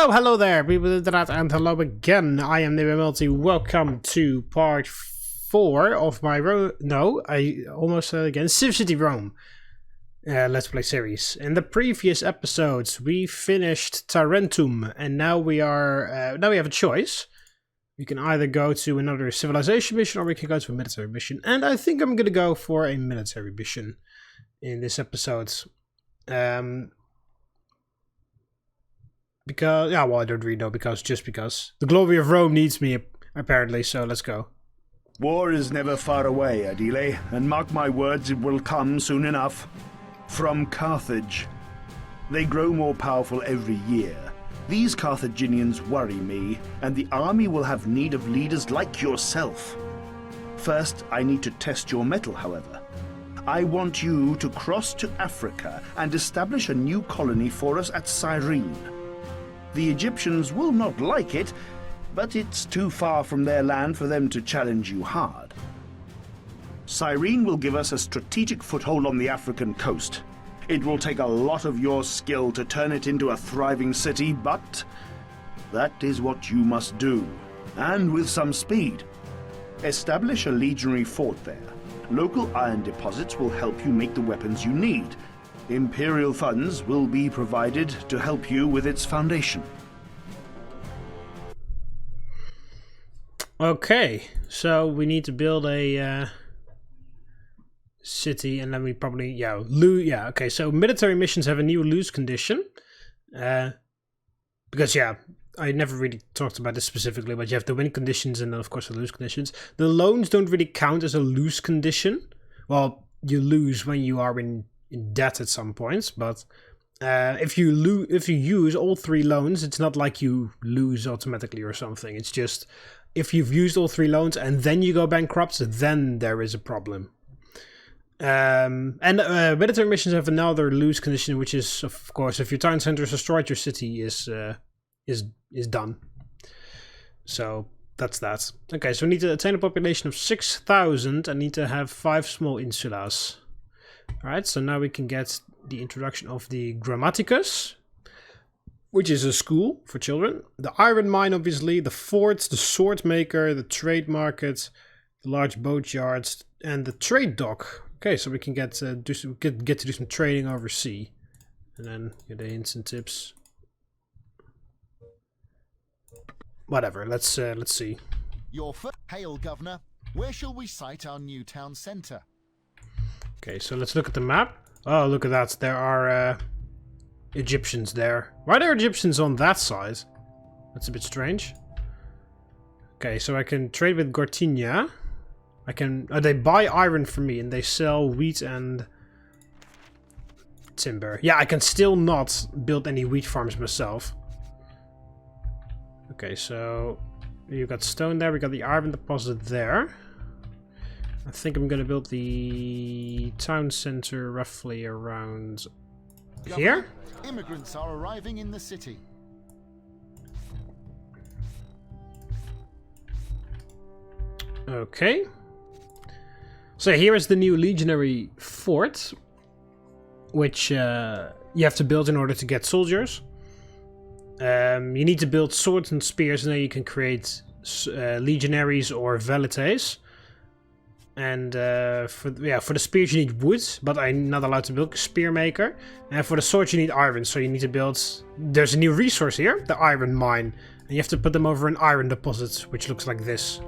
Hello there, people of the internet, and hello again. I am TheMBmulti. Welcome to part 4 of my CivCity Rome Let's Play series. In the previous episodes, we finished Tarentum, and now we have a choice. We can either go to another civilization mission, or we can go to a military mission. And I think I'm gonna go for a military mission in this episode. Because, yeah, well, I don't really know, just because. The glory of Rome needs me, apparently, so let's go. War is never far away, Adile, and mark my words, it will come soon enough. From Carthage. They grow more powerful every year. These Carthaginians worry me, and the army will have need of leaders like yourself. First, I need to test your mettle, however. I want you to cross to Africa and establish a new colony for us at Cyrene. The Egyptians will not like it, but it's too far from their land for them to challenge you hard. Cyrene will give us a strategic foothold on the African coast. It will take a lot of your skill to turn it into a thriving city, but that is what you must do, and with some speed. Establish a legionary fort there. Local iron deposits will help you make the weapons you need. Imperial funds will be provided to help you with its foundation. Okay, so we need to build a city, and then we probably, okay, so military missions have a new lose condition. Because, I never really talked about this specifically, but you have the win conditions and then, of course, the lose conditions. The loans don't really count as a lose condition. Well, you lose when you are in debt at some points, but if you use all 3 loans, it's not like you lose automatically or something. It's just if you've used all 3 loans and then you go bankrupt, then there is a problem. Military missions have another lose condition, which is, of course, if your town center is destroyed, your city is done. So that's that. Okay, so we need to attain a population of 6,000 and need to have 5 small insulas. Alright, so now we can get the introduction of the Grammaticus, which is a school for children. The iron mine, obviously, the forts, the sword maker, the trade market, the large boat yards, and the trade dock. Okay, so we can get to do some trading overseas, and then get the hints and tips. Whatever. Let's see. Your first hail, Governor. Where shall we site our new town centre? Okay, so let's look at the map. Oh, look at that. There are Egyptians there. Why are there Egyptians on that side? That's a bit strange. Okay, so I can trade with Gortinia. I can... they buy iron from me and they sell wheat and timber. Yeah, I can still not build any wheat farms myself. Okay, so you got stone there. We got the iron deposit there. I think I'm gonna build the town center roughly around here. Immigrants are arriving in the city. Okay. So here is the new legionary fort, which you have to build in order to get soldiers. You need to build swords and spears, and then you can create legionaries or velites. And for the spears you need wood, but I'm not allowed to build a spear maker. And for the swords you need iron, so you need to build... There's a new resource here, the iron mine. And you have to put them over an iron deposit, which looks like this.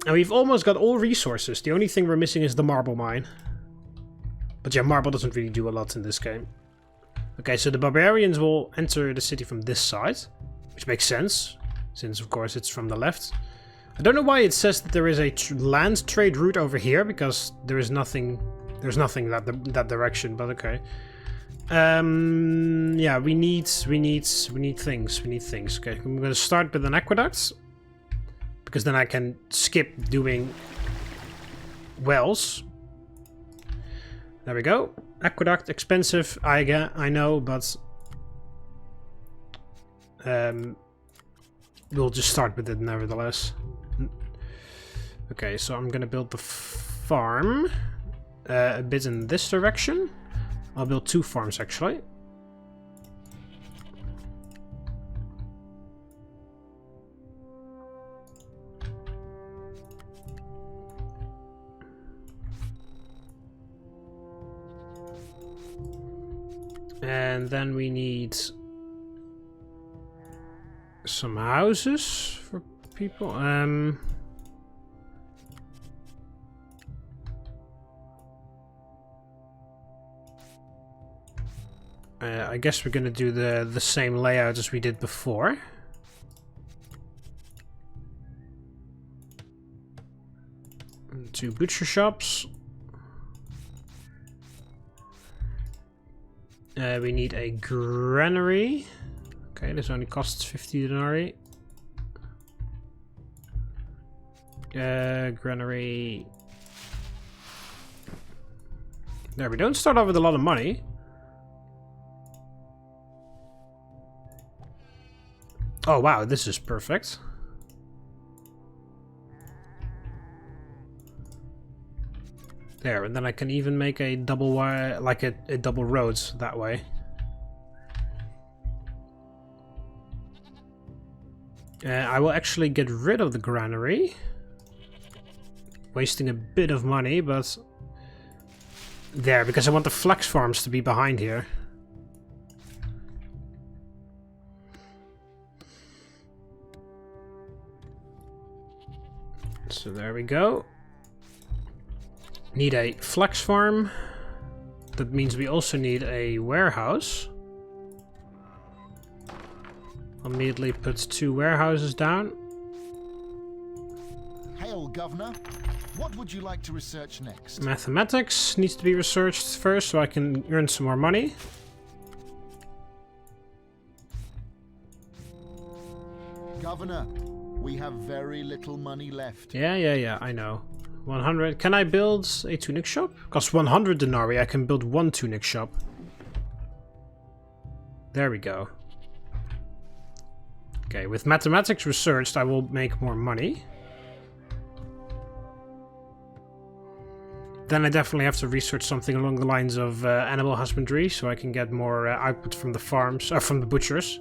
And we've almost got all resources. The only thing we're missing is the marble mine. But yeah, marble doesn't really do a lot in this game. Okay, so the barbarians will enter the city from this side, which makes sense, since of course it's from the left. I don't know why it says that there is a land trade route over here, because there is nothing. There's nothing that direction. But okay. Yeah, we need things. We need things. Okay, I'm gonna start with an aqueduct, because then I can skip doing wells. There we go. Aqueduct, expensive. I know, but we'll just start with it nevertheless. Okay, so I'm gonna build the farm a bit in this direction. I'll build 2 farms actually. And then we need some houses for people. I guess we're gonna do the same layout as we did before. And 2 butcher shops. We need a granary. Okay, this only costs 50 denarii. Granary. There, we don't start off with a lot of money. Oh wow, this is perfect. There, and then I can even make a double wire, like a double road that way. I will actually get rid of the granary. Wasting a bit of money, but... There, because I want the flex farms to be behind here. So there we go. Need a flex farm. That means we also need a warehouse. I'll immediately put 2 warehouses down. Hail, Governor. What would you like to research next? Mathematics needs to be researched first so I can earn some more money. Governor, we have very little money left. Yeah, I know. 100. Can I build a tunic shop? Costs 100 denarii. I can build 1 tunic shop. There we go. Okay, with mathematics researched, I will make more money. Then I definitely have to research something along the lines of animal husbandry, so I can get more output from the farms, or from the butchers.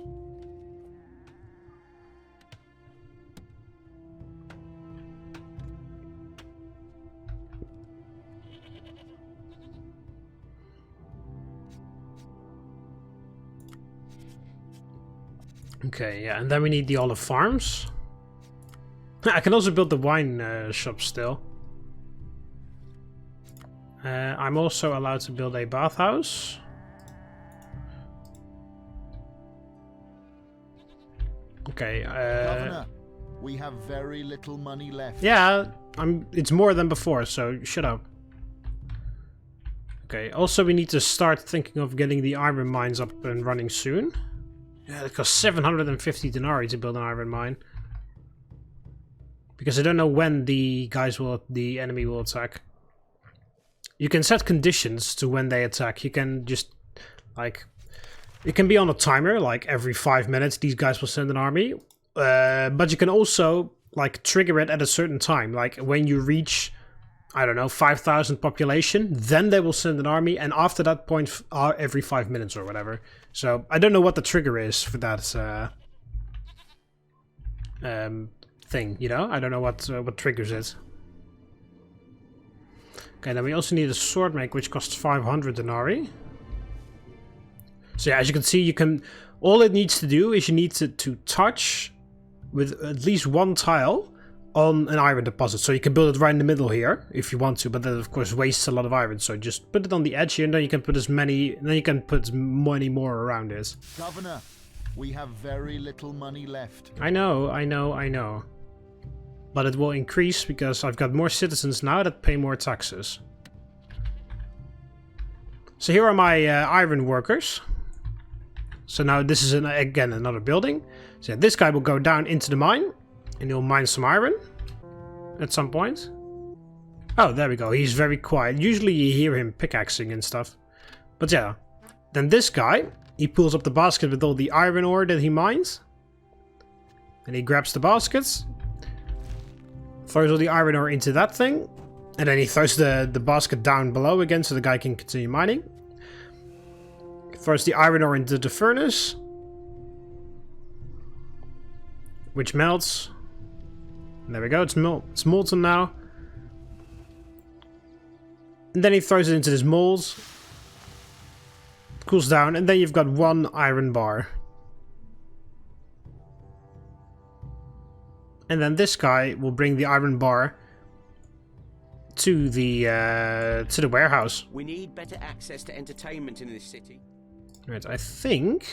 Okay, yeah, and then we need the olive farms. I can also build the wine shop still. I'm also allowed to build a bathhouse. Okay. Governor, we have very little money left. Yeah, it's more than before, so shut up. Okay. Also, we need to start thinking of getting the iron mines up and running soon. Yeah, it costs 750 denarii to build an iron mine. Because I don't know when the enemy will attack. You can set conditions to when they attack. You can just, like, it can be on a timer, like every 5 minutes these guys will send an army. But you can also, like, trigger it at a certain time. Like, when you reach, I don't know, 5,000 population, then they will send an army, and after that point, every 5 minutes or whatever. So, I don't know what the trigger is for that thing, you know? I don't know what triggers it. Okay, then we also need a sword make, which costs 500 denarii. So yeah, as you can see, all it needs to do is you need to touch with at least 1 tile on an iron deposit. So you can build it right in the middle here if you want to, but that of course wastes a lot of iron. So just put it on the edge here, and then you can put many more around it. Governor, we have very little money left. I know. But it will increase because I've got more citizens now that pay more taxes. So here are my iron workers. So now this is again another building. So this guy will go down into the mine and he'll mine some iron at some point. Oh, there we go. He's very quiet. Usually you hear him pickaxing and stuff. But yeah. Then this guy, he pulls up the basket with all the iron ore that he mines. And he grabs the baskets. Throws all the iron ore into that thing. And then he throws the basket down below again so the guy can continue mining. Throws the iron ore into the furnace. Which melts. And there we go, it's molten now. And then he throws it into this mold. cools down, and then you've got 1 iron bar. And then this guy will bring the iron bar to the warehouse. We need better access to entertainment in this city. Right, I think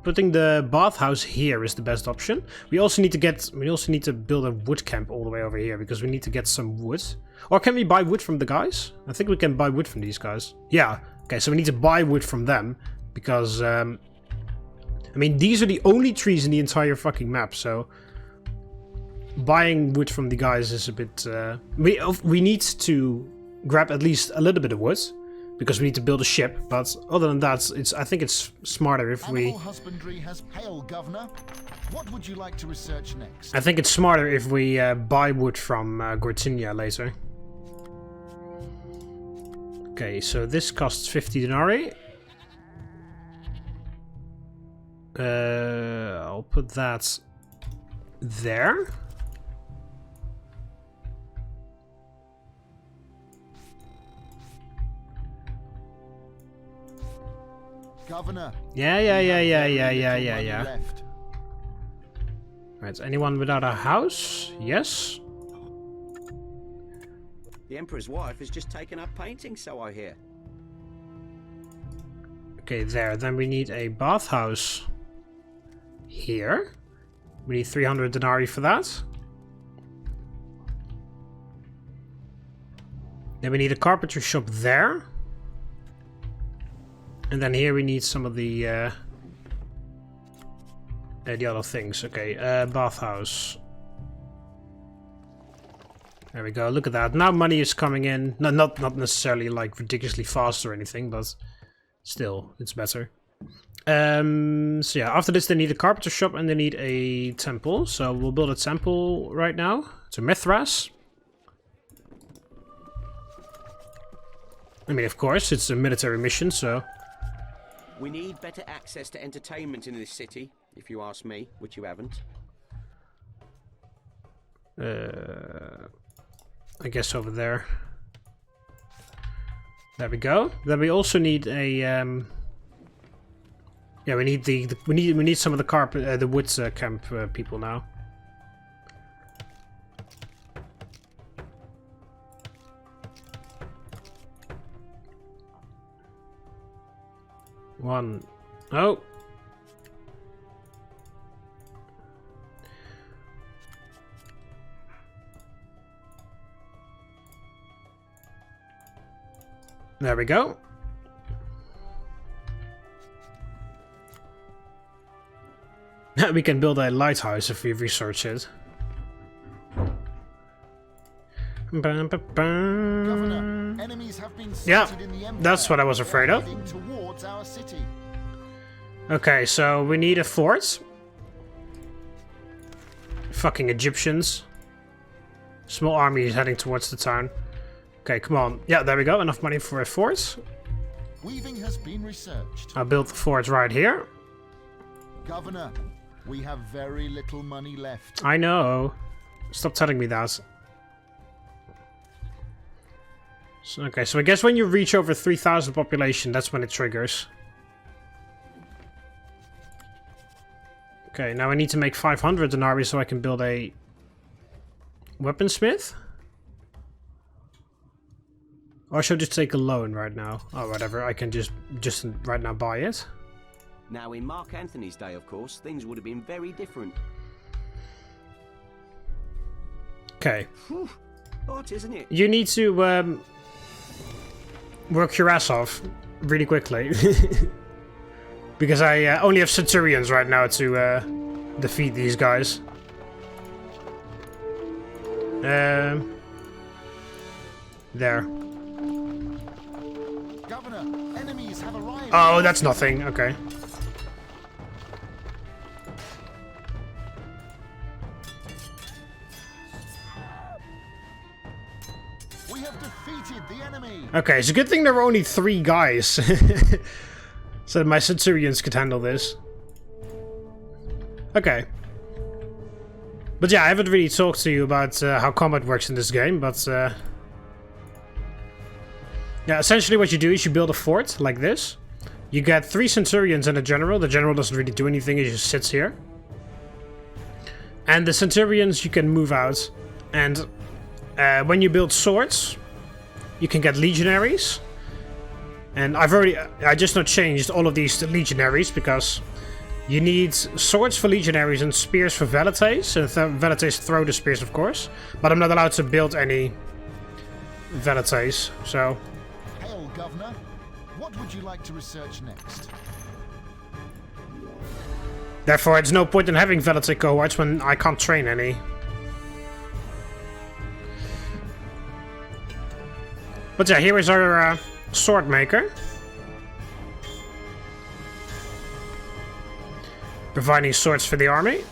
putting the bathhouse here is the best option. We also need to build a wood camp all the way over here because we need to get some wood. Or can we buy wood from the guys? I think we can buy wood from these guys. Yeah. Okay, so we need to buy wood from them because I mean, these are the only trees in the entire fucking map, so buying wood from the guys is a bit... we need to grab at least a little bit of wood, because we need to build a ship, but other than that, I think it's smarter if we... Animal husbandry has hail, Governor. What would you like to research next? I think it's smarter if we buy wood from Gortinia later. Okay, so this costs 50 denarii. I'll put that there. Governor. Yeah. Right, anyone without a house? Yes. The Emperor's wife has just taken up painting, so I hear. Okay, there. Then we need a bathhouse here. We need 300 denarii for that. Then we need a carpentry shop there. And then here we need some of the other things. Okay, bathhouse. There we go. Look at that. Now money is coming in. No, not necessarily like ridiculously fast or anything, but still, it's better. So yeah, after this they need a carpenter shop and they need a temple. So we'll build a temple right now. It's a Mithras. I mean, of course, it's a military mission, so... We need better access to entertainment in this city, if you ask me, which you haven't. I guess over there. There we go. Then we also need a yeah, we need we need some of the carpet the wood camp people now. One. Oh. There we go. We can build a lighthouse if we research it. Governor, enemies have been sighted in the Empire. That's what I was afraid of. Towards our city. Okay, so we need a fort. Fucking Egyptians. Small army is heading towards the town. Okay, come on. Yeah, there we go. Enough money for a fort. Weaving has been researched. I'll build the fort right here. Governor, we have very little money left. I know. Stop telling me that. So, okay, so I guess when you reach over 3,000 population, that's when it triggers. Okay, now I need to make 500 denarii so I can build a weaponsmith. Or I should just take a loan right now. Oh, whatever. I can just right now buy it. Now, in Mark Antony's day, of course, things would have been very different. Okay. Whew. Hot, isn't it? You need to work your ass off really quickly. Because I only have centurions right now to defeat these guys. There. Governor, enemies have arrived. Oh, that's nothing. Okay. We have defeated the enemy. Okay, it's a good thing there were only 3 guys. So that my centurions could handle this. Okay. But yeah, I haven't really talked to you about how combat works in this game, but... yeah, essentially what you do is you build a fort, like this. You get 3 centurions and a general. The general doesn't really do anything, he just sits here. And the centurions you can move out. And when you build swords, you can get legionaries. And I just not changed all of these to legionaries because you need swords for legionaries and spears for velites. And velites throw the spears, of course. But I'm not allowed to build any velites, so... Hail, Governor. What would you like to research next? Therefore, it's no point in having velite cohorts when I can't train any. But yeah, here is our sword maker. Providing swords for the army.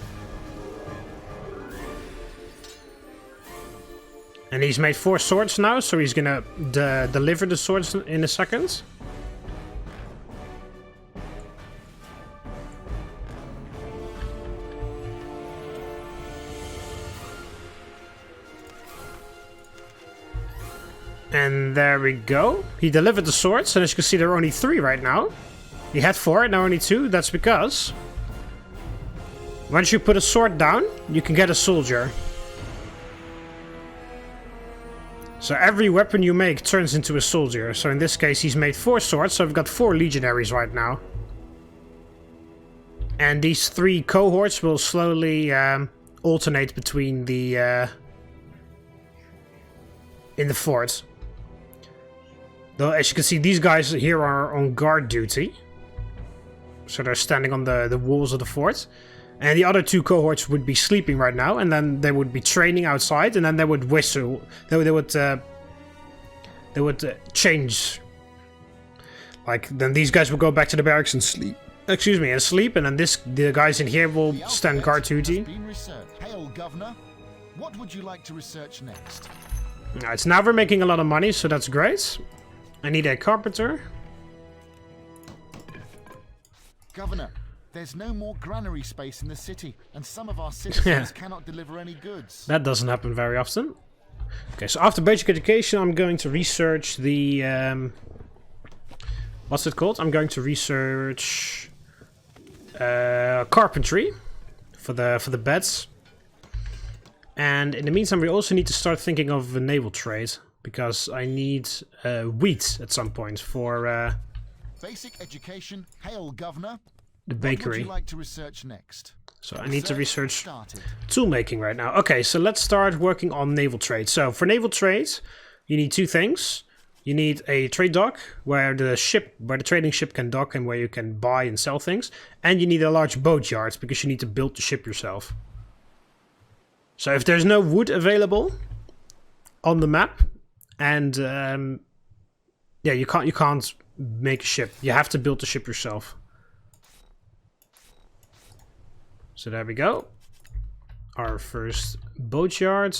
And he's made 4 swords now, so he's gonna deliver the swords in a second. And there we go. He delivered the swords, and as you can see, there are only 3 right now. He had 4, now only 2. That's because once you put a sword down, you can get a soldier. So every weapon you make turns into a soldier. So in this case, he's made 4 swords, so I've got 4 legionaries right now. And these 3 cohorts will slowly alternate between the in the fort. Though, as you can see, these guys here are on guard duty. So they're standing on the walls of the fort. And the other 2 cohorts would be sleeping right now. And then they would be training outside. And then they would whistle. They would change. Like, then these guys will go back to the barracks and sleep. Excuse me, and sleep. And then the guys in here will stand guard duty. Hail, Governor. What would you like to research next? Alright, so now we're making a lot of money, so that's great. I need a carpenter. Governor, there's no more granary space in the city, and some of our citizens cannot deliver any goods. That doesn't happen very often. Okay, so after basic education, I'm going to research the... what's it called? I'm going to research... carpentry for the beds. And in the meantime, we also need to start thinking of a naval trade. Because I need wheat at some point for... Basic education. Hail, Governor. The bakery. What would you like to research next? So I need to research tool making right now. Okay, so let's start working on naval trade. So for naval trade, you need 2 things. You need a trade dock where the trading ship can dock and where you can buy and sell things. And you need a large boat yard because you need to build the ship yourself. So if there's no wood available on the map, and yeah, you can't make a ship. You have to build the ship yourself. So there we go. Our first boat yard.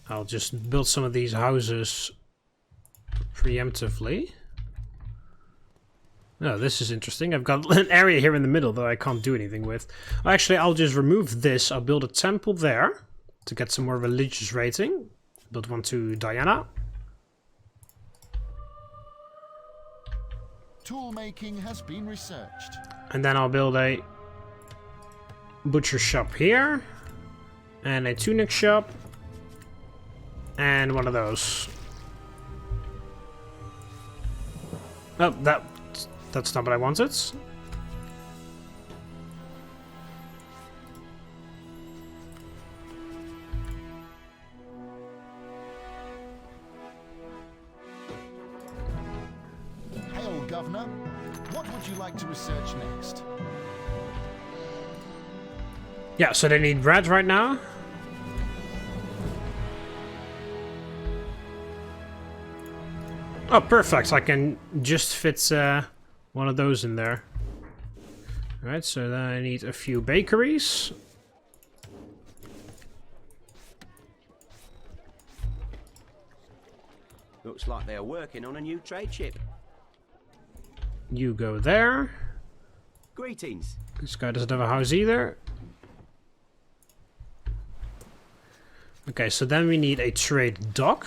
I'll just build some of these houses preemptively. Oh, this is interesting. I've got an area here in the middle that I can't do anything with. Actually, I'll just remove this. I'll build a temple there to get some more religious rating. Build one to Diana. Tool making has been researched. And then I'll build a butcher shop here. And a tunic shop. And one of those. Oh, that's not what I wanted. Hail, Governor. What would you like to research next? Yeah, so they need bread right now. Oh, perfect. I can just fit one of those in there. Alright, so then I need a few bakeries. Looks like they're working on a new trade ship. You go there. Greetings. This guy doesn't have a house either. Okay, so then we need a trade dock.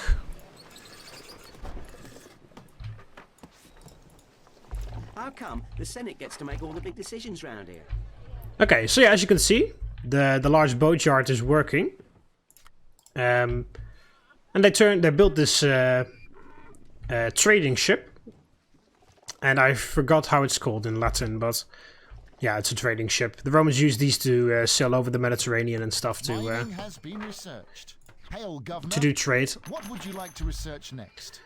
How come the Senate gets to make all the big decisions round here? Okay, so yeah, as you can see, the large boat yard is working. And they built this trading ship. And I forgot how it's called in Latin, but yeah, it's a trading ship. The Romans used these to sail over the Mediterranean and stuff Mining has been researched. Hail, Governor. to do trade. What would you like to research next?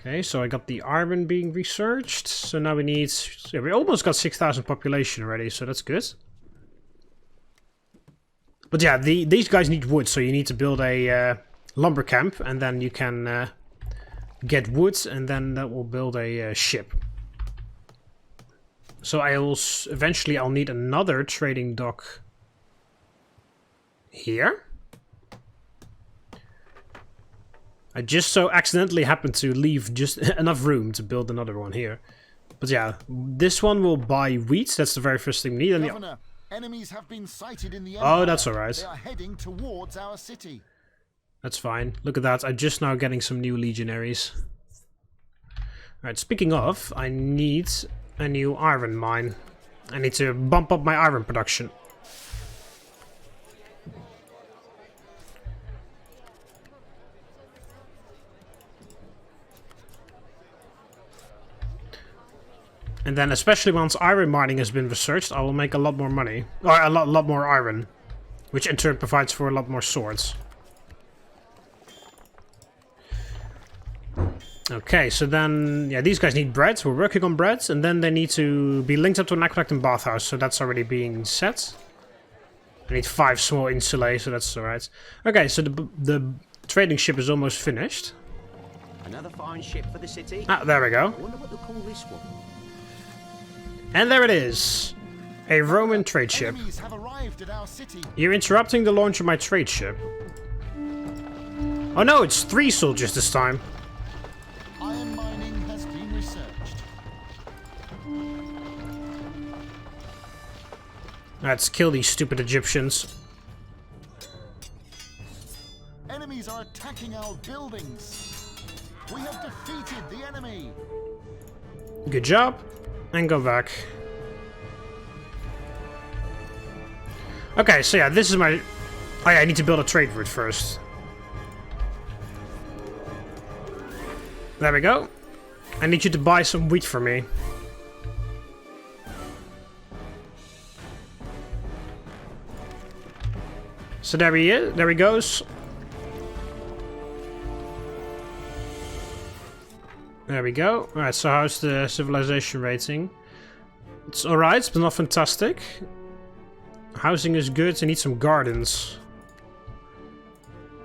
Okay, so I got the iron being researched. So now we need... Yeah, we almost got 6,000 population already, so that's good. But yeah, these guys need wood, so you need to build a lumber camp, and then you can get wood, and then that will build a ship. So eventually I'll need another trading dock here. I just so accidentally happened to leave just enough room to build another one here. But yeah, this one will buy wheat. That's the very first thing we need. And Governor, enemies have been sighted in the Empire. oh, that's alright. They are heading towards our city. That's fine. Look at that. I'm just now getting some new legionaries. Alright, speaking of, I need a new iron mine. I need to bump up my iron production. And then especially once iron mining has been researched, I will make a lot more money. Or a lot more iron. Which in turn provides for a lot more swords. Okay, so then, yeah, these guys need bread. We're working on bread. And then they need to be linked up to an aqueduct and bathhouse. So that's already being set. I need 5 small insulae, so that's alright. Okay, so the trading ship is almost finished. Another fine ship for the city. Ah, there we go. I wonder what they'll call this one. And there it is. A Roman trade ship. Enemies have arrived at our city. You're interrupting the launch of my trade ship. Oh no, it's 3 soldiers this time. Iron mining has been researched. Let's kill these stupid Egyptians. Enemies are attacking our buildings. We have defeated the enemy. Good job. And go back. Okay, so yeah, this is my... Oh yeah, I need to build a trade route first. There we go. I need you to buy some wheat for me. So there he is. There he goes. There we go. Alright, so how's the civilization rating? It's alright, but not fantastic. Housing is good. I need some gardens.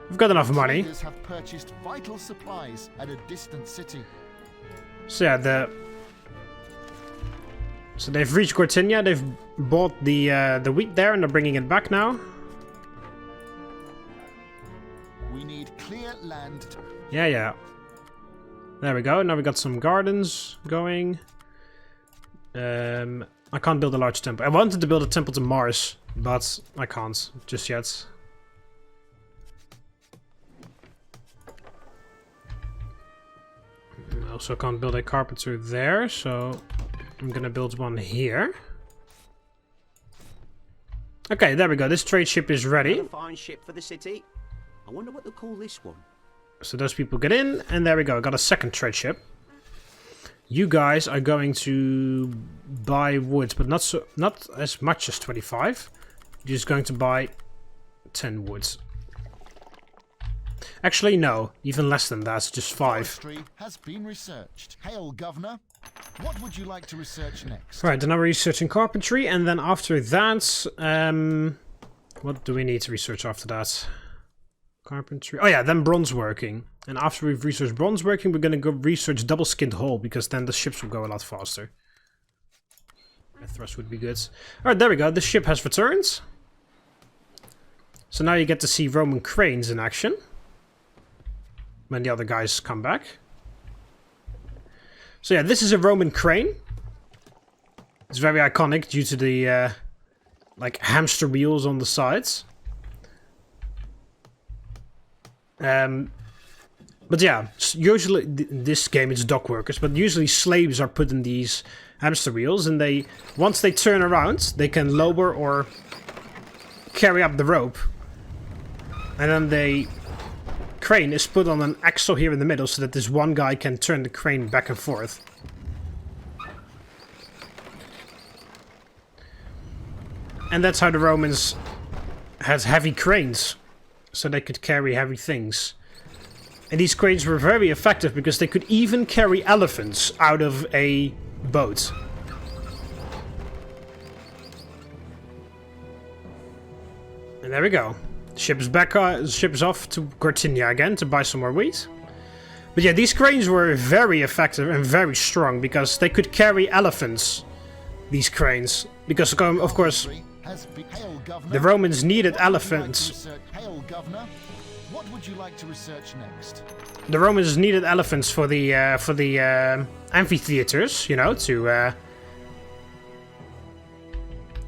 We've got enough money. Traders have purchased vital supplies at a distant city. So yeah, so they've reached Gortinia. They've bought the wheat there, and they're bringing it back now. We need clear land. Yeah. There we go. Now we got some gardens going. I can't build a large temple. I wanted to build a temple to Mars, but I can't just yet. I also can't build a carpenter there, so I'm gonna build one here. Okay, there we go. This trade ship is ready. Another fine ship for the city. I wonder what they'll call this one. So those people get in, and there we go. I got a second trade ship. You guys are going to buy wood, but not as much as 25. You're just going to buy 10 woods. Actually, no, even less than that, just 5. Forestry has been researched. Hail, Governor. What would you like to research next? Right, then I'm researching carpentry, and then after that, what do we need to research after that? Carpentry. Oh yeah, then bronze working. And after we've researched bronze working, we're gonna go research double-skinned hull, because then the ships will go a lot faster. A thrust would be good. Alright, there we go. The ship has returned. So now you get to see Roman cranes in action. When the other guys come back. So yeah, this is a Roman crane. It's very iconic due to the like hamster wheels on the sides. But yeah, usually this game it's dock workers, but usually slaves are put in these hamster wheels, and they once they turn around, they can lower or carry up the rope, and then the crane is put on an axle here in the middle so that this one guy can turn the crane back and forth. And that's how the Romans had heavy cranes, so they could carry heavy things. And these cranes were very effective because they could even carry elephants out of a boat. And there we go. Ship is off to Gortinia again to buy some more wheat. But yeah, these cranes were very effective and very strong because they could carry elephants. These cranes, because of course the Romans needed elephants. What would you like to research next? The Romans needed elephants for the amphitheaters, you know, to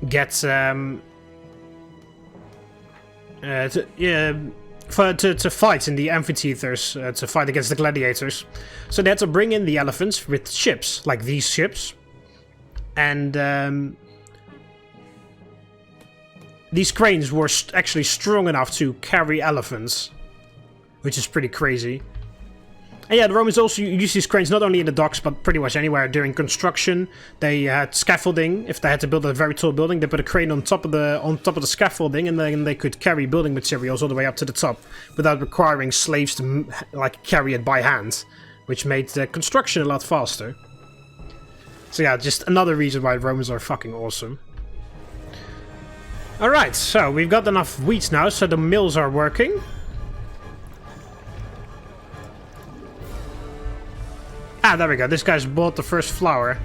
get to fight in the amphitheaters, to fight against the gladiators. So they had to bring in the elephants with ships, like these ships, and these cranes were actually strong enough to carry elephants, which is pretty crazy. And yeah, the Romans also used these cranes not only in the docks, but pretty much anywhere during construction. They had scaffolding. If they had to build a very tall building, they put a crane on top of the scaffolding, and then they could carry building materials all the way up to the top without requiring slaves to like carry it by hand, which made the construction a lot faster. So yeah, just another reason why Romans are fucking awesome. Alright, so we've got enough wheat now, so the mills are working. Ah, there we go. This guy's bought the first flour.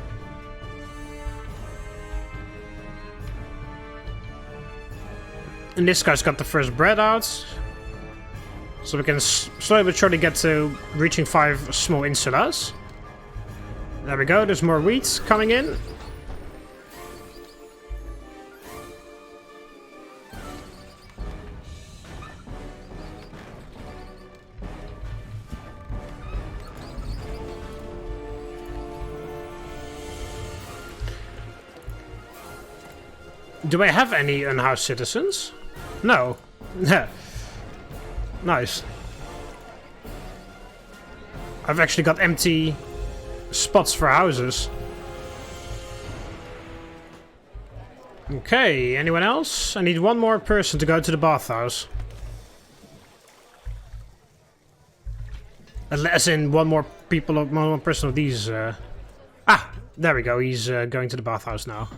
And this guy's got the first bread out. So we can slowly but surely get to reaching 5 small insulas. There we go. There's more wheat coming in. Do I have any unhoused citizens? No. Nice. I've actually got empty spots for houses. Okay, anyone else? I need one more person to go to the bathhouse. As in one more person of these. Ah, there we go. He's going to the bathhouse now.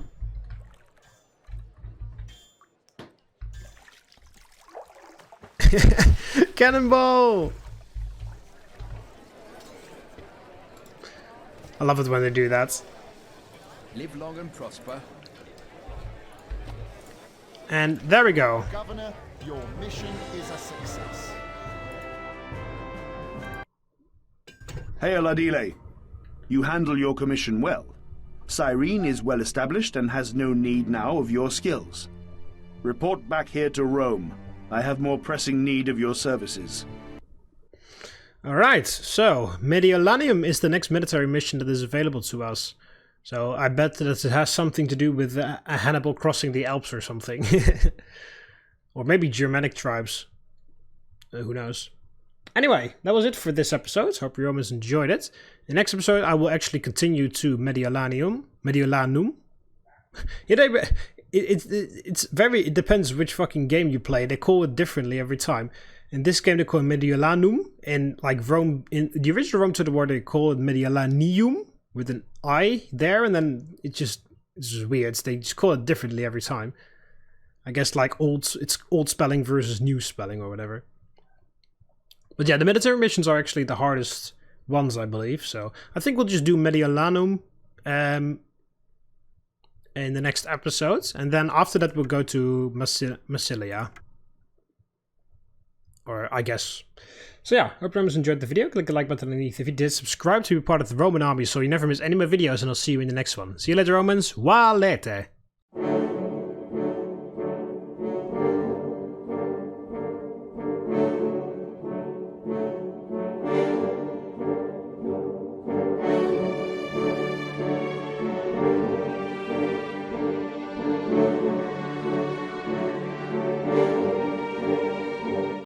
Cannonball! I love it when they do that. Live long and prosper. And there we go. Governor, your mission is a success. Hail, Adile. You handle your commission well. Cyrene is well established and has no need now of your skills. Report back here to Rome. I have more pressing need of your services. Alright, so Mediolanium is the next military mission that is available to us. So I bet that it has something to do with Hannibal crossing the Alps or something. Or maybe Germanic tribes. Who knows. Anyway, that was it for this episode. Hope you almost enjoyed it. In the next episode I will actually continue to Mediolanum. It depends which fucking game you play. They call it differently every time. In this game they call it Mediolanum, and like Rome, in the original Rome to the War they call it Mediolanium with an I there, and then it's just weird. They just call it differently every time. I guess like it's old spelling versus new spelling or whatever. But yeah, the military missions are actually the hardest ones, I believe. So I think we'll just do Mediolanum in the next episode, and then after that we'll go to Massilia. Or I guess. So yeah, hope you guys enjoyed the video. Click the like button underneath if you did. Subscribe to be part of the Roman army so you never miss any of my videos, and I'll see you in the next one. See you later, Romans. Valete!